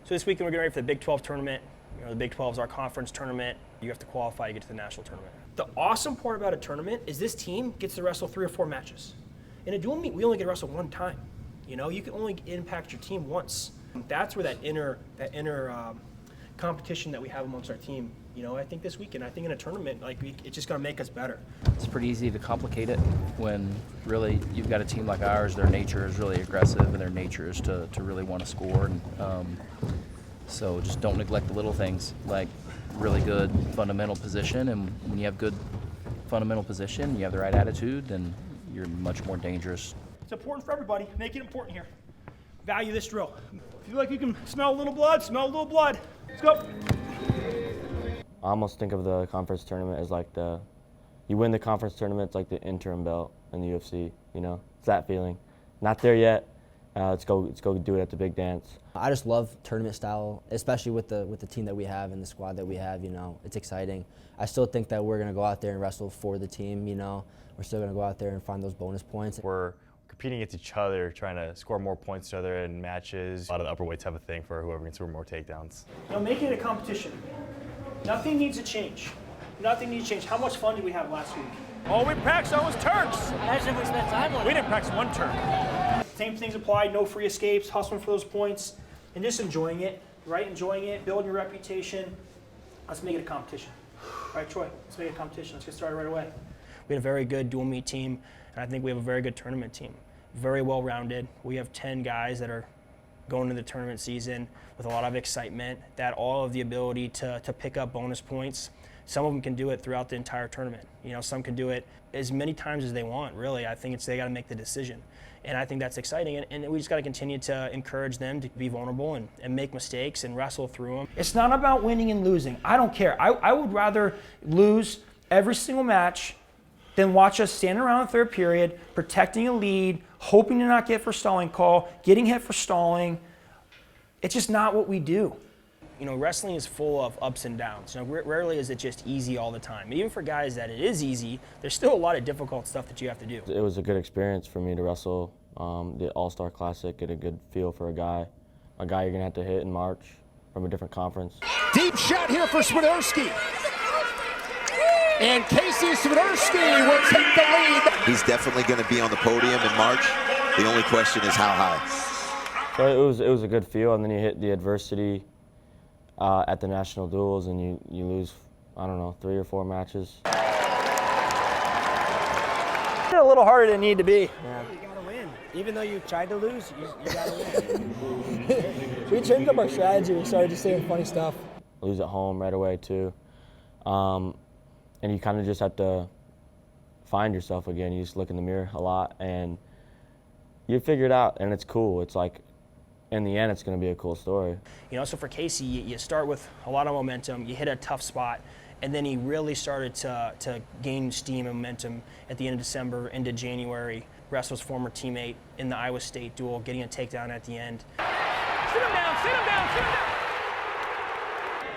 So this weekend we're getting ready for the Big 12 tournament. You know, the Big 12 is our conference tournament. You have to qualify to get to the national tournament. The awesome part about a tournament is this team gets to wrestle 3 or 4 matches. In a dual meet, we only get to wrestle 1 time. You know, you can only impact your team once. That's where that inner competition that we have amongst our team. You know, I think this weekend, I think in a tournament, it's just going to make us better. It's pretty easy to complicate it when really you've got a team like ours. Their nature is really aggressive, and their nature is to really want to score. And so just don't neglect the little things, like really good fundamental position. And when you have good fundamental position, you have the right attitude, then you're much more dangerous. It's important for everybody. Make it important here. Value this drill. If you feel like you can smell a little blood, smell a little blood. Let's go. I almost think of the conference tournament as like you win the conference tournament, it's like the interim belt in the UFC, you know? It's that feeling. Not there yet. Let's go do it at the big dance. I just love tournament style, especially with the team that we have and the squad that we have, you know. It's exciting. I still think that we're going to go out there and wrestle for the team, you know. We're still going to go out there and find those bonus points. We're competing against each other, trying to score more points to each other in matches. A lot of the upper weights have a thing for whoever can score more takedowns. You know, making it a competition. Nothing needs to change. Nothing needs to change. How much fun did we have last week? All we practiced on was turns. Imagine if we spent time on it. We didn't practice 1 turn. Same things apply, no free escapes, hustling for those points, and just enjoying it, right? Enjoying it, building your reputation. Let's make it a competition. All right, Troy, let's make it a competition. Let's get started right away. We had a very good dual meet team, and I think we have a very good tournament team. Very well-rounded. We have 10 guys that are going into the tournament season with a lot of excitement, that all of the ability to pick up bonus points. Some of them can do it throughout the entire tournament. You know, some can do it as many times as they want, really. I think they got to make the decision. And I think that's exciting, and we just got to continue to encourage them to be vulnerable and make mistakes and wrestle through them. It's not about winning and losing. I don't care. I would rather lose every single match than watch us stand around the third period, protecting a lead, hoping to not get for stalling call, getting hit for stalling. It's just not what we do. You know, wrestling is full of ups and downs. You know, rarely is it just easy all the time. Even for guys that it is easy, there's still a lot of difficult stuff that you have to do. It was a good experience for me to wrestle the All-Star Classic, get a good feel for a guy you're going to have to hit in March from a different conference. Deep shot here for Swiderski. And Casey Swiderski will take the lead. He's definitely going to be on the podium in March. The only question is how high. So it was a good feel, and then you hit the adversity at the national duels, and you lose, I don't know, 3 or 4 matches. It's a little harder than it need to be. Yeah. You gotta win. Even though you tried to lose, you gotta win. We changed up our strategy. We started just saying funny stuff. Lose at home right away too, and you kind of just have to find yourself again. You just look in the mirror a lot, and you figure it out, and it's cool. It's like, in the end, it's going to be a cool story. You know, so for Casey, you start with a lot of momentum, you hit a tough spot, and then he really started to gain steam and momentum at the end of December into January. Wrestled his former teammate in the Iowa State duel, getting a takedown at the end. Sit him down, sit him down, sit him down.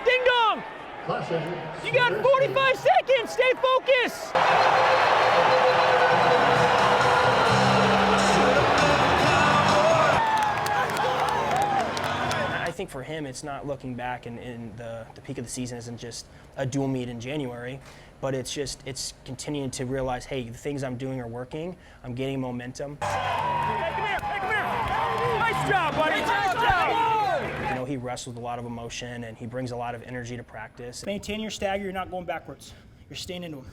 Ding dong! You got 45 seconds, stay focused! I think for him, it's not looking back in the peak of the season isn't just a dual meet in January, but it's continuing to realize, hey, the things I'm doing are working. I'm gaining momentum. Hey, come here, hey, come here. Nice job, buddy. Nice job. You know, he wrestles with a lot of emotion, and he brings a lot of energy to practice. Maintain your stagger. You're not going backwards. You're staying into him.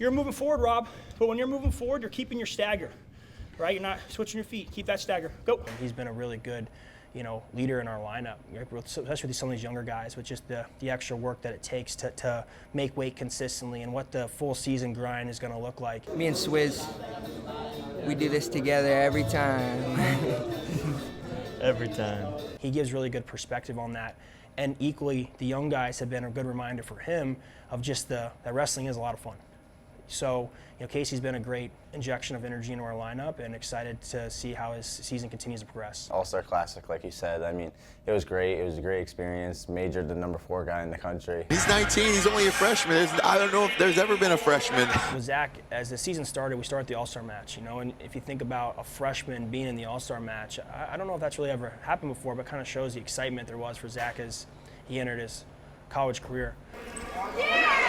You're moving forward, Rob, but when you're moving forward, you're keeping your stagger, right? You're not switching your feet. Keep that stagger. Go. He's been a really good, you know, leader in our lineup, especially with some of these younger guys, with just the extra work that it takes to make weight consistently and what the full season grind is going to look like. Me and Swizz, we do this together every time. Every time. He gives really good perspective on that. And equally, the young guys have been a good reminder for him of just that wrestling is a lot of fun. So, Casey's been a great injection of energy into our lineup, and excited to see how his season continues to progress. All-Star Classic, like you said, I mean, it was great. It was a great experience. Majored the number 4 guy in the country. He's 19, he's only a freshman. I don't know if there's ever been a freshman. With Zach, as the season started, we started the All-Star match, and if you think about a freshman being in the All-Star match, I don't know if that's really ever happened before, but kind of shows the excitement there was for Zach as he entered his college career.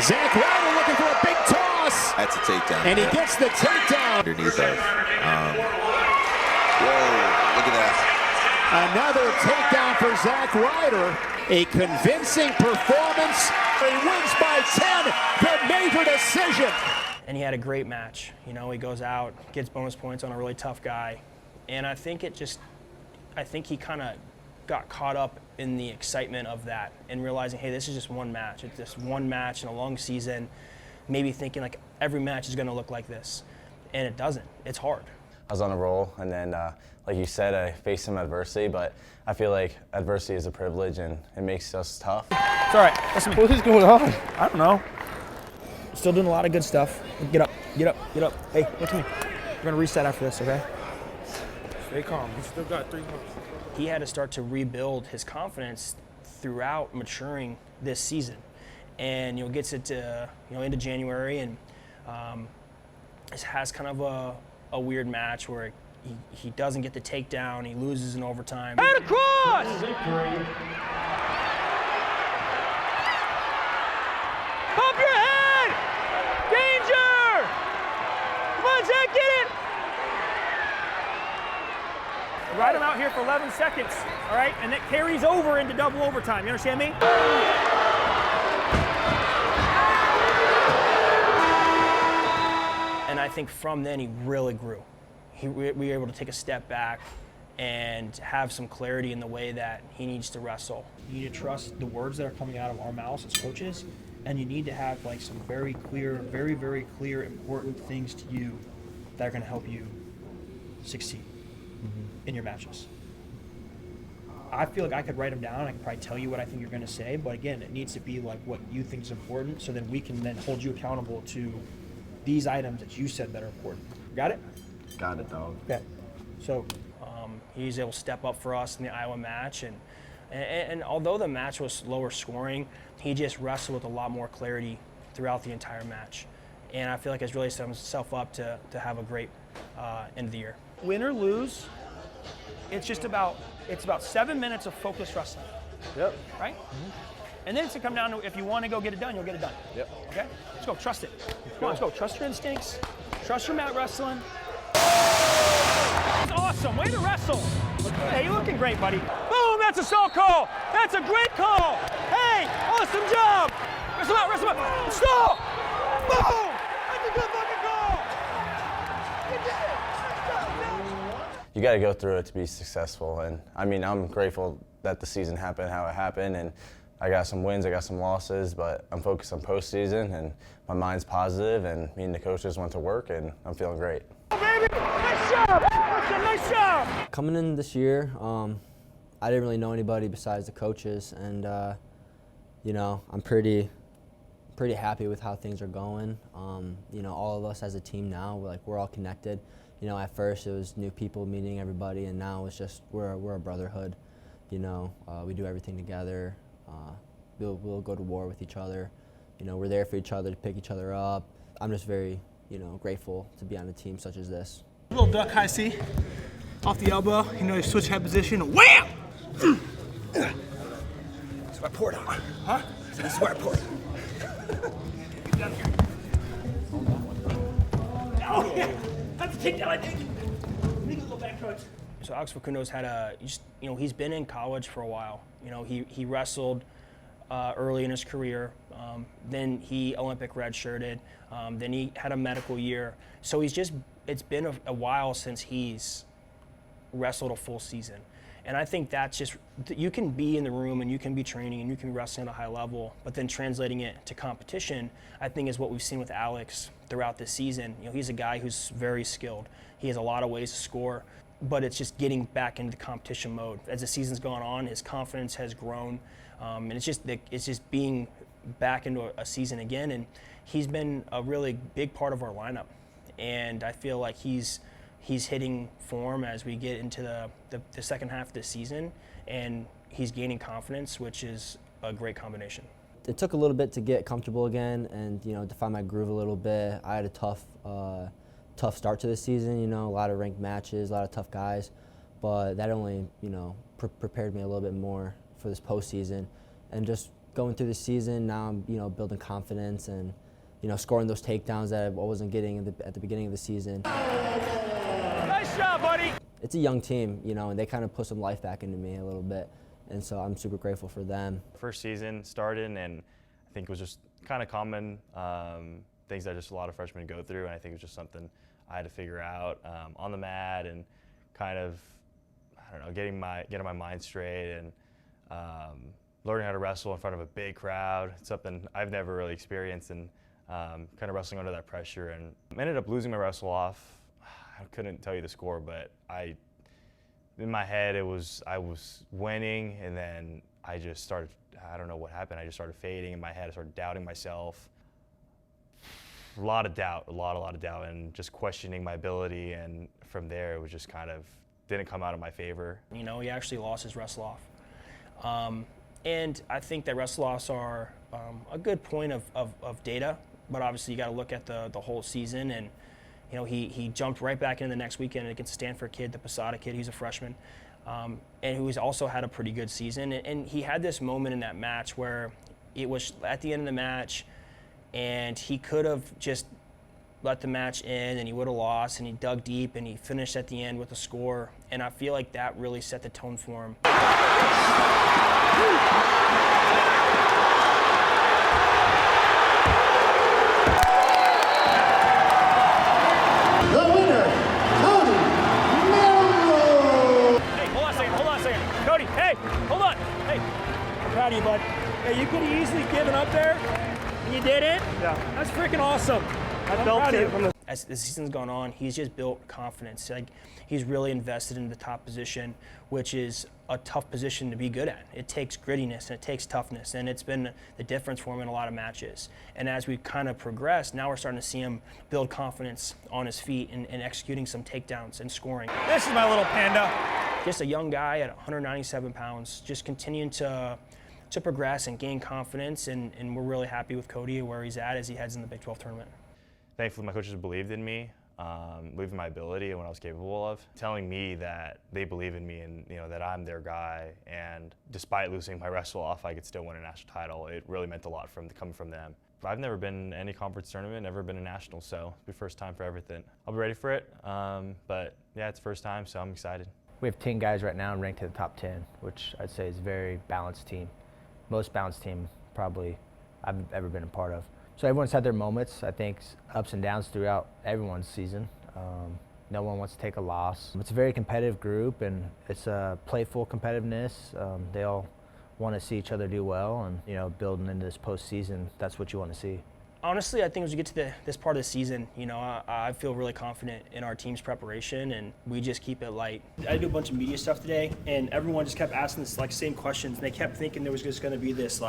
Zack Ryder looking for a big toss. That's a takedown. And he gets the takedown. Underneath that. Whoa, look at that. Another takedown for Zack Ryder. A convincing performance. He wins by 10, the major decision. And he had a great match. He goes out, gets bonus points on a really tough guy. And I think he kind of got caught up in the excitement of that and realizing, hey, this is just one match. It's just one match in a long season. Maybe thinking like every match is going to look like this. And it doesn't. It's hard. I was on a roll, and then, like you said, I faced some adversity, but I feel like adversity is a privilege, and it makes us tough. It's all right. Listen to me. What is going on? I don't know. Still doing a lot of good stuff. Get up, get up, get up. Hey, look at me. We're going to reset after this, okay? Stay calm. You still got 3 months. He had to start to rebuild his confidence throughout maturing this season. And gets it to into January, and has kind of a weird match where he doesn't get the takedown, he loses in overtime. And across! Pump your head! Danger! Come on, Zach, get it! Ride him out here for 11 seconds, all right? And that carries over into double overtime. You understand me? And I think from then he really grew. We were able to take a step back and have some clarity in the way that he needs to wrestle. You need to trust the words that are coming out of our mouths as coaches, and you need to have like some very clear, very, very clear, important things to you that are going to help you succeed in your matches. I feel like I could write them down. I could probably tell you what I think you're going to say, but again, it needs to be like what you think is important, so then we can then hold you accountable to these items that you said that are important. Got it? Got it, dog. Okay. So he's able to step up for us in the Iowa match, and although the match was lower scoring, he just wrestled with a lot more clarity throughout the entire match, and I feel like it's really set himself up to have a great end of the year. Win or lose, it's about 7 minutes of focused wrestling. Yep. Right? And then it's to come down to if you want to go get it done, you'll get it done. Yep. Okay? Let's go. Trust it. Come on, let's go. Trust your instincts. Trust your mat wrestling. That's awesome. Way to wrestle. Hey, you're looking great, buddy. Boom, that's a salt call. That's a great call. Hey, awesome job. Wrestle out, wrestle out. Stop. Boom. That's a good fucking call. You did it. You got to go through it to be successful, and I mean, I'm grateful that the season happened how it happened, and I got some wins, I got some losses, but I'm focused on postseason, and my mind's positive, and me and the coaches went to work, and I'm feeling great. Oh, baby, nice job. Nice job. Coming in this year, I didn't really know anybody besides the coaches, and I'm pretty happy with how things are going. All of us as a team now, we're all connected. At first it was new people meeting everybody, and now it's just we're a brotherhood. We do everything together. We'll go to war with each other. We're there for each other to pick each other up. I'm just very, grateful to be on a team such as this. Little duck high C, off the elbow. You switch head position. Wham! That's where I poured on. Huh? This is where I poured. Get down here. Oh yeah, that's a takedown, I think. Make a little back crunch. So Alex Facundo's had he's been in college for a while. He wrestled early in his career. Then he Olympic redshirted. Then he had a medical year. So it's been a while since he's wrestled a full season. And I think that's just, you can be in the room and you can be training and you can wrestle at a high level, but then translating it to competition, I think is what we've seen with Alex throughout this season. He's a guy who's very skilled. He has a lot of ways to score, but it's just getting back into the competition mode. As the season's gone on, his confidence has grown, and it's just being back into a season again, and he's been a really big part of our lineup. And I feel like he's hitting form as we get into the second half of the season, and he's gaining confidence, which is a great combination. It took a little bit to get comfortable again and, to find my groove a little bit. I had a tough start to the season, a lot of ranked matches, a lot of tough guys, but that only, prepared me a little bit more for this postseason. And just going through the season, now I'm, building confidence and, scoring those takedowns that I wasn't getting at the beginning of the season. Nice job, buddy. It's a young team, and they kind of put some life back into me a little bit. And so I'm super grateful for them. First season started, and I think it was just kind of common things that just a lot of freshmen go through, and I think it was just something I had to figure out on the mat and kind of, I don't know, getting my mind straight and learning how to wrestle in front of a big crowd. It's something I've never really experienced, and kind of wrestling under that pressure. And I ended up losing my wrestle off. I couldn't tell you the score, but in my head, I was winning, and then I just started, I don't know what happened, I just started fading in my head. I started doubting myself. A lot of doubt, a lot of doubt, and just questioning my ability, and from there, it was just kind of, didn't come out in my favor. He actually lost his wrestle off. And I think that wrestle offs are a good point of data, but obviously you gotta look at the whole season, and he jumped right back into the next weekend against the Stanford kid, the Posada kid. He's a freshman, and who's also had a pretty good season. And he had this moment in that match where it was at the end of the match, and he could have just let the match end, and he would have lost, and he dug deep, and he finished at the end with a score. And I feel like that really set the tone for him. The winner, Cody Merrill. Hey, hold on a second. Cody, hey, hold on. Hey, I'm proud of you, bud. Hey, you could have easily given up there, and you didn't? Yeah. That's freaking awesome. I felt it from the. As the season's gone on, he's just built confidence. Like, he's really invested in the top position, which is a tough position to be good at. It takes grittiness and it takes toughness, and it's been the difference for him in a lot of matches. And as we kind of progress, now we're starting to see him build confidence on his feet and executing some takedowns and scoring. This is my little panda. Just a young guy at 197 pounds, just continuing to progress and gain confidence, and we're really happy with Cody where he's at as he heads in the Big 12 tournament. Thankfully, my coaches believed in me, believed in my ability and what I was capable of, telling me that they believe in me and that I'm their guy. And despite losing my wrestle off, I could still win a national title. It really meant a lot coming from them. I've never been in any conference tournament, never been a national, so it'll be first time for everything. I'll be ready for it, but yeah, it's the first time, so I'm excited. We have 10 guys right now ranked in the top 10, which I'd say is a very balanced team. Most balanced team probably I've ever been a part of. So everyone's had their moments, I think, ups and downs throughout everyone's season. No one wants to take a loss. It's a very competitive group, and it's a playful competitiveness. They all want to see each other do well, and building into this postseason, that's what you want to see. Honestly, I think as we get to this part of the season, I feel really confident in our team's preparation, and we just keep it light. I did a bunch of media stuff today, and everyone just kept asking this same questions, and they kept thinking there was just going to be this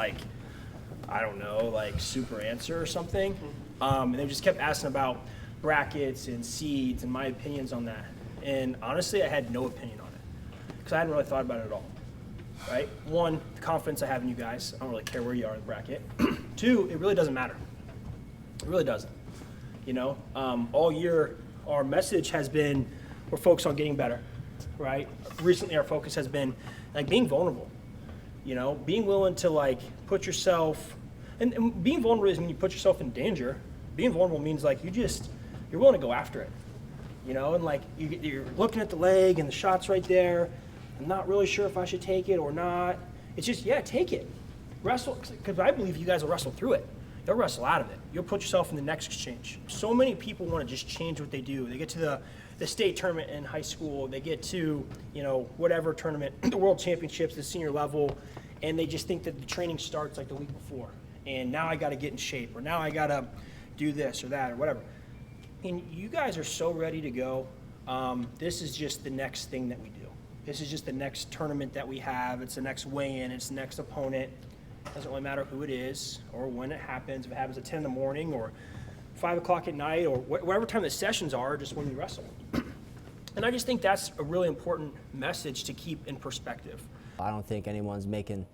I don't know, super answer or something. And they just kept asking about brackets and seeds and my opinions on that. And honestly, I had no opinion on it because I hadn't really thought about it at all. Right? One, the confidence I have in you guys. I don't really care where you are in the bracket. Two, it really doesn't matter. It really doesn't. All year, our message has been we're focused on getting better, right? Recently, our focus has been being vulnerable. Being willing to put yourself, and being vulnerable is when you put yourself in danger. Being vulnerable means you're willing to go after it, and you're looking at the leg and the shot's right there. I'm not really sure if I should take it or not. It's just, take it. Wrestle, because I believe you guys will wrestle through it. You'll wrestle out of it. You'll put yourself in the next exchange. So many people want to just change what they do. They get to the state tournament in high school. They get to, whatever tournament, the world championships, the senior level, and they just think that the training starts the week before. And now I got to get in shape, or now I got to do this or that or whatever. And you guys are so ready to go. This is just the next thing that we do. This is just the next tournament that we have. It's the next weigh-in. It's the next opponent. Doesn't really matter who it is or when it happens, if it happens at 10 in the morning or 5 o'clock at night or whatever time the sessions are, just when we wrestle. And I just think that's a really important message to keep in perspective. I don't think anyone's making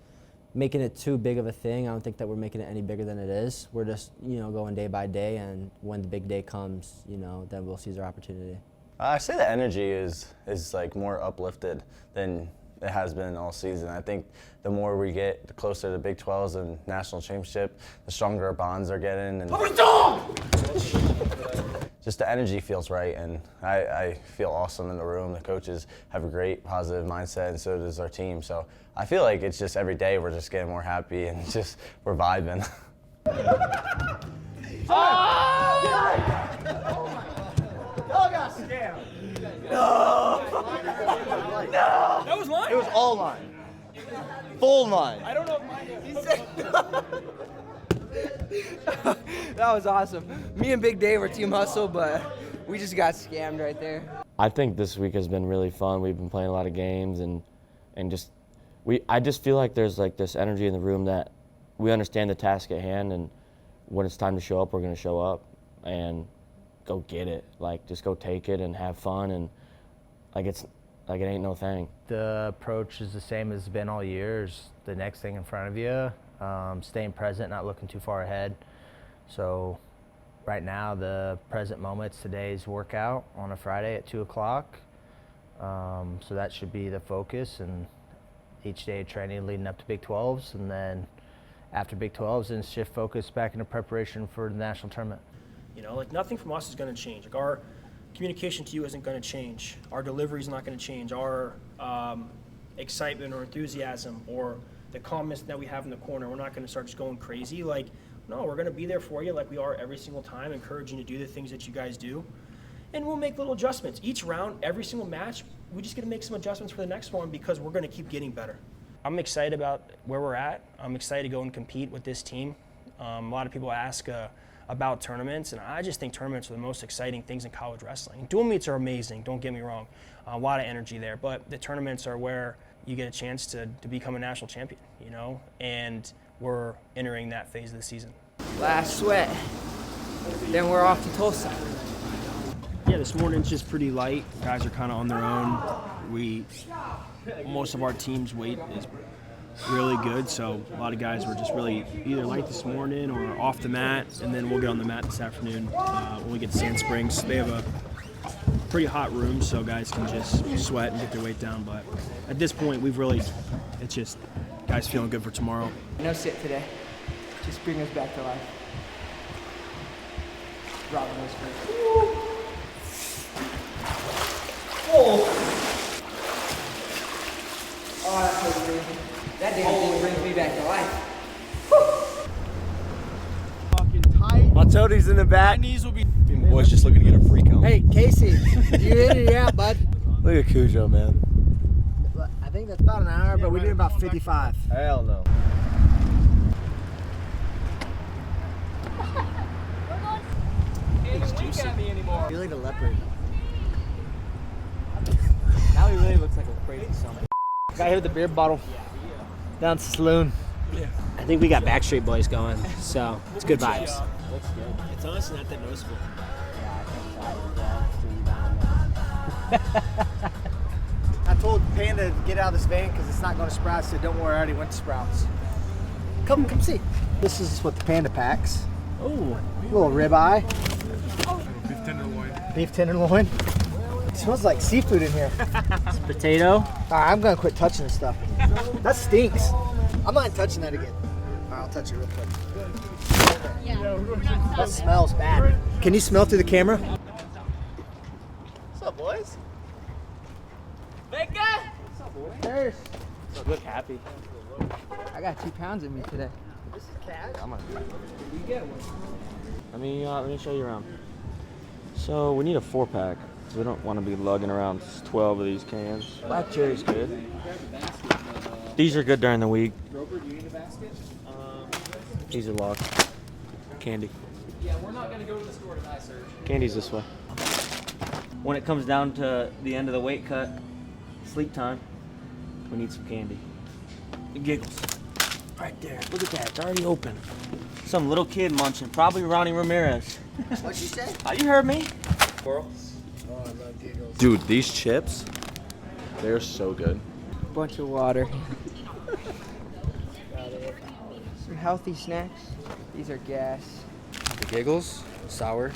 it too big of a thing. I don't think that we're making it any bigger than it is. We're just, going day by day, and when the big day comes, then we'll seize our opportunity. I say the energy is like more uplifted than it has been all season. I think the more we get closer to Big 12's and national championship, the stronger our bonds are getting. And just the energy feels right, and I feel awesome in the room. The coaches have a great positive mindset, and so does our team. So I feel like it's just every day we're just getting more happy and just we're vibing. Y'all got scammed. No. That was line? It was all line. Full line. I don't know if mine is. He said That was awesome. Me and Big Dave were Team Hustle, but we just got scammed right there. I think this week has been really fun. We've been playing a lot of games, and I just feel like there's like this energy in the room that we understand the task at hand, and when it's time to show up, we're going to show up and go get it. Like, just go take it and have fun, and it ain't no thing. The approach is the same as it's been all year. Is the next thing in front of you, staying present, not looking too far ahead. So right now, the present moment's today's workout on a Friday at 2 o'clock. So that should be the focus, and each day of training leading up to Big 12's, and then after Big 12's, then shift focus back into preparation for the national tournament. Nothing from us is going to change. Like, our communication to you isn't going to change. Our delivery is not going to change. Our excitement or enthusiasm or the calmness that we have in the corner, we're not going to start just going crazy. No, we're going to be there for you like we are every single time, encouraging you to do the things that you guys do. And we'll make little adjustments. Each round, every single match, we just got to make some adjustments for the next one because we're going to keep getting better. I'm excited about where we're at. I'm excited to go and compete with this team. A lot of people ask about tournaments, and I just think tournaments are the most exciting things in college wrestling. Dual meets are amazing, don't get me wrong. A lot of energy there, but the tournaments are where you get a chance to become a national champion, and we're entering that phase of the season. Last sweat. Then we're off to Tulsa. Yeah, this morning's just pretty light. Guys are kind of on their own. Most of our team's weight is really good, so a lot of guys were just really either light this morning or off the mat, and then we'll get on the mat this afternoon when we get to Sand Springs. They have a pretty hot room, so guys can just sweat and get their weight down, but at this point, it's just guys feeling good for tomorrow. No sit today. Just bring us back to life. Robin was great. Oh, that feels amazing. That damn thing brings me back to life. fucking tight. My toadies in the back. My knees will be. Boy's just looking to get a freak out. Hey, Casey, you in or you out, bud? Look at Cujo, man. I think that's about an hour, but we did about 55. Hell no. It's juicy. You're like a leopard. Now he really looks like a crazy summer. Guy here with the beer bottle. Down to the saloon. Yeah. I think we got Backstreet Boys going, so it's good vibes. Looks good. It's honestly not that noticeable. I told Panda to get out of this van because it's not going to Sprouts. So don't worry, I already went to Sprouts. Come see. This is what the Panda packs. Oh, little ribeye. Beef tenderloin. Beef tenderloin. It smells like seafood in here. it's potato. All right, I'm going to quit touching this stuff. That stinks. I'm not touching that again. All right, I'll touch it real quick. That smells bad. Can you smell through the camera? What's up, boys? Cheers. Look happy. I got 2 pounds in me today. This is cash. Let me show you around. So we need a 4-pack. We don't want to be lugging around 12 of these cans. Black cherry's good. These are good during the week. These are locked. Candy. Yeah, we're not going to go to the store tonight, sir. Candy's this way. When it comes down to the end of the weight cut, sleep time, we need some candy. Giggles. Right there. Look at that. It's already open. Some little kid munching. Probably Ronnie Ramirez. What'd you say? Oh, you heard me. Dude, these chips, they're so good. Bunch of water. Some healthy snacks. These are gas. The Giggles, sour.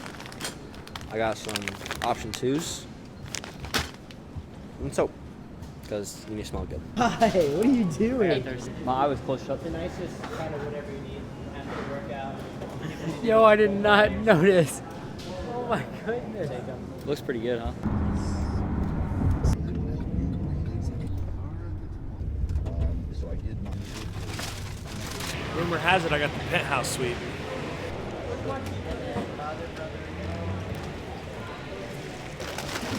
I got some option 2s. And soap, because you need to smell good. Hi, what are you doing? My eye was closed shut tonight. It's just kind of whatever you need after the workout. Yo, I did not notice. Oh my goodness. Looks pretty good, huh? Rumor has it I got the penthouse suite.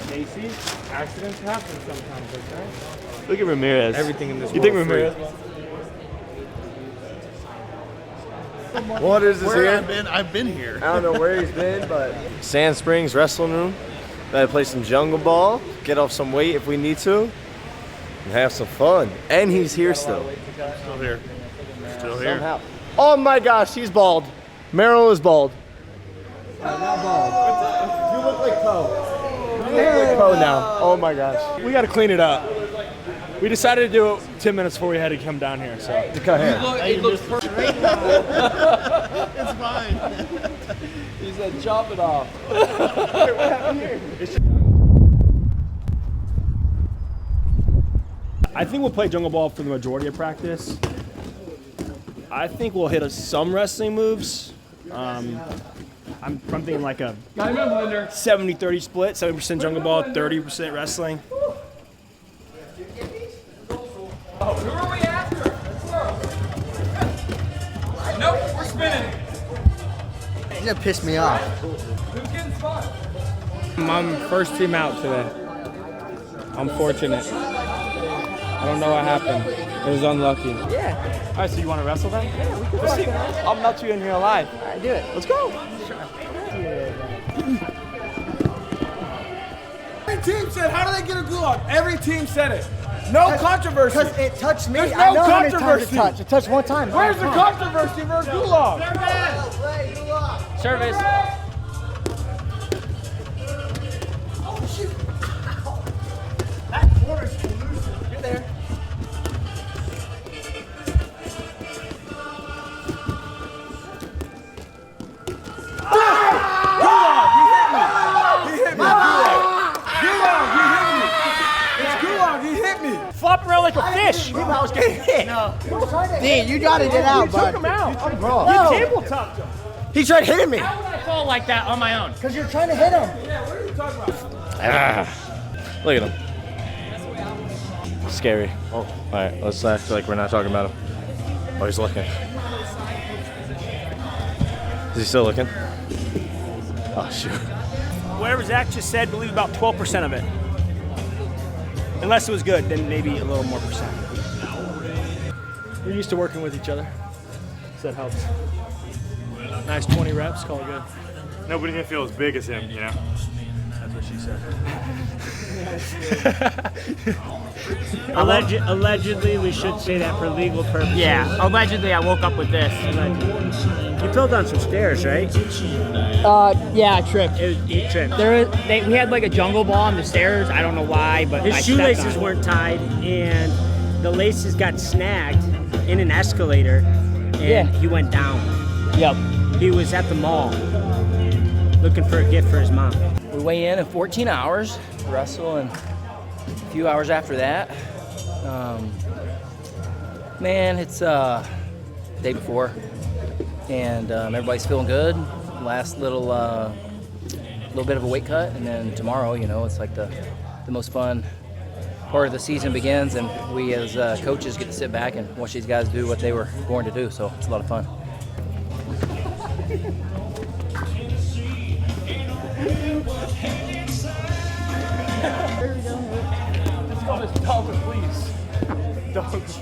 Casey, accidents happen sometimes, okay? Look at Ramirez. Everything in this You think world Ramirez? What is this Where here? I've been here. I don't know where he's been, but Sand Springs Wrestling Room. Gotta play some jungle ball, get off some weight if we need to, and have some fun. And he's here still. Still here. Still here. Somehow. Oh my gosh, he's bald. Merrill is bald. Not bald. You look like Poe. You look like Poe now. Oh my gosh. We got to clean it up. We decided to do it 10 minutes before we had to come down here. So To cut hair. It looks perfect. It's fine. He said, chop it off. I think we'll play jungle ball for the majority of practice. I think we'll hit some wrestling moves. I'm thinking like a 70-30 split, 70% jungle ball, 30% wrestling. Who are we after? Nope, we're spinning. He's gonna piss me off. Who's getting spun? I'm first team out today. I'm fortunate. I don't know what happened. It was unlucky. Yeah. All right, so you want to wrestle then? Yeah, we can Let's see. fucking- I'll melt you in here alive. All right, do it. Let's go. Every team said, how do they get a gulag? Every team said it. No controversy. Because it touched me. There's I no know how many times controversy. it touched. It touched one time. Where's the controversy for a gulag? Service. You're there. Flop around like a fish. I was getting hit. No. Dean, you gotta get out, You bud. took him out. Bro. You tabletopped him. He tried hitting me. How would I fall like that on my own? Because you're trying to hit him. Look at him. Scary. Oh, all right. Let's act like we're not talking about him. Oh, he's looking. Is he still looking? Oh, shoot. Whatever Zach just said, believe about 12% of it. Unless it was good, then maybe a little more percent. We're used to working with each other, so that helps. Nice 20 reps, call it good. Nobody can feel as big as him, you know? That's what she said. Allegedly, we should say that for legal purposes. Yeah, allegedly I woke up with this. You fell down some stairs, right? Yeah, I tripped. He tripped. We had like a jungle ball on the stairs. I don't know why, but His I shoelaces stepped on it. weren't tied, and the laces got snagged in an escalator, and he went down. Yep. He was at the mall looking for a gift for his mom. We weigh in 14 hours, wrestle, and a few hours after that. Man, it's day before, and everybody's feeling good. Last little bit of a weight cut, and then tomorrow, you know, it's like the most fun part of the season begins, and we as coaches get to sit back and watch these guys do what they were born to do. So it's a lot of fun. Let's call this dog, please. Dog, please.